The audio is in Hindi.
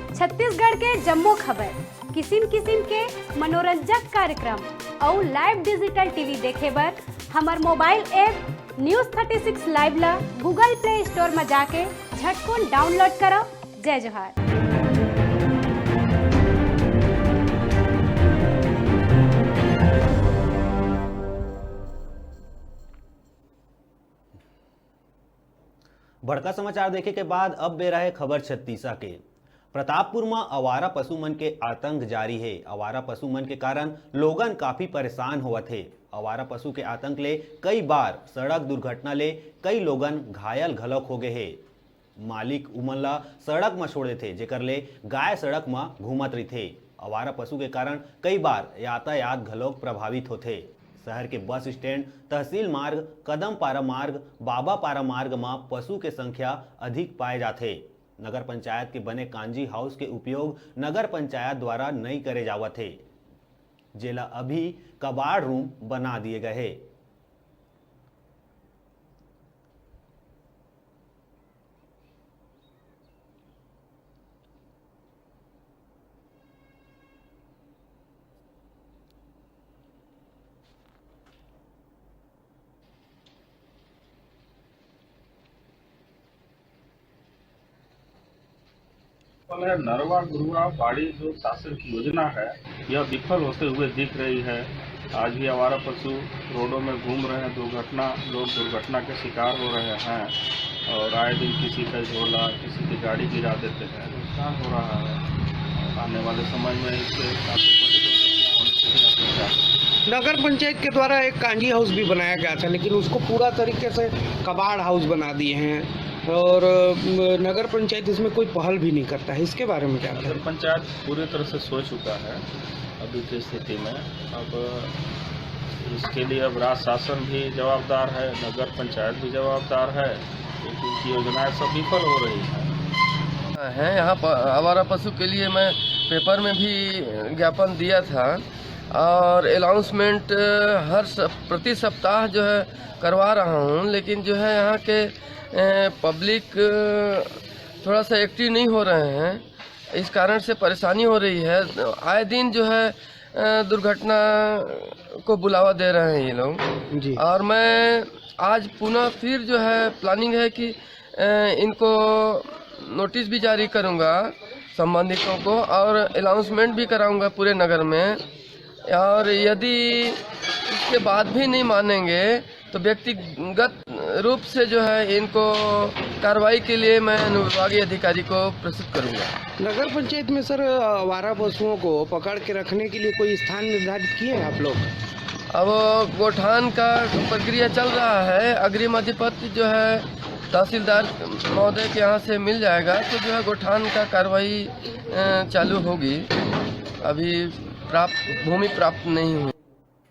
छत्तीसगढ़ के जम्मो खबर, किसिम किसिम के मनोरंजक कार्यक्रम और लाइव डिजिटल टीवी देखे बर हमार मोबाइल ऐप न्यूज़ 36 लाइव ला गूगल प्ले स्टोर में जाके झटकुन डाउनलोड करो। जय जोहार। बड़का समाचार देखे के बाद अब बेरा है खबर छत्तीसा के। प्रतापपुर में आवारा पशु मन के आतंक जारी है। आवारा पशु मन के कारण लोगन काफी परेशान होवत है। आवारा पशु के आतंक ले कई बार सड़क दुर्घटना ले कई लोगन घायल घलक हो गए है। मालिक उमन ला सड़क में छोड़ देते, जेकर ले गाय सड़क में घूमत रही। आवारा पशु के कारण कई बार यातायात घलोक प्रभावित होते। शहर के बस स्टैंड, तहसील मार्ग, कदम पारा मार्ग, बाबा पारा मार्ग में पशु के संख्या अधिक पाए जाते। नगर पंचायत के बने कांजी हाउस के उपयोग नगर पंचायत द्वारा नहीं करे जावत है, जेला अभी कबाड़ रूम बना दिए गए हैं। नरवा गुरुआ बाड़ी जो शासन की योजना है यह विफल होते हुए दिख रही है। आज भी आवारा पशु रोडों में घूम रहे हैं, लोग दुर्घटना के शिकार हो रहे हैं और आए दिन किसी का झोला, किसी की गाड़ी गिरा देते हैं, नुकसान हो रहा है। आने वाले समय में इससे काफी बड़ी दुर्घटना होने की भी अपेक्षा है। नगर पंचायत के द्वारा एक कांजी हाउस भी बनाया गया था, लेकिन उसको पूरा तरीके से कबाड़ हाउस बना दिए हैं और नगर पंचायत इसमें कोई पहल भी नहीं करता है। इसके बारे में क्या नगर पंचायत पूरी तरह से सो चुका है अभी की स्थिति में। अब इसके लिए अब राज्य शासन भी जवाबदार है, नगर पंचायत भी जवाबदार है, क्योंकि इनकी योजनाएं सब विफल हो रही हैं। यहाँ आवारा पशु के लिए मैं पेपर में भी ज्ञापन दिया था और अनाउंसमेंट प्रति सप्ताह जो है करवा रहा हूँ, लेकिन जो है यहाँ के पब्लिक थोड़ा सा एक्टिव नहीं हो रहे हैं। इस कारण से परेशानी हो रही है। आए दिन जो है दुर्घटना को बुलावा दे रहे हैं ये लोग जी। और मैं आज पुनः फिर जो है प्लानिंग है कि इनको नोटिस भी जारी करूंगा संबंधितों को और अनाउंसमेंट भी कराऊंगा पूरे नगर में। और यदि इसके बाद भी नहीं मानेंगे तो व्यक्तिगत रूप से जो है इनको कार्रवाई के लिए मैं अनुविभागीय अधिकारी को प्रस्तुत करूंगा। नगर पंचायत में सर आवारा पशुओं को पकड़ के रखने के लिए कोई स्थान निर्धारित किए हैं आप लोग? अब गोठान का प्रक्रिया चल रहा है। अग्रिम अधिपति जो है तहसीलदार महोदय के यहाँ से मिल जाएगा तो जो है गोठान का कार्रवाई चालू होगी। अभी भूमि प्राप्त नहीं हुई।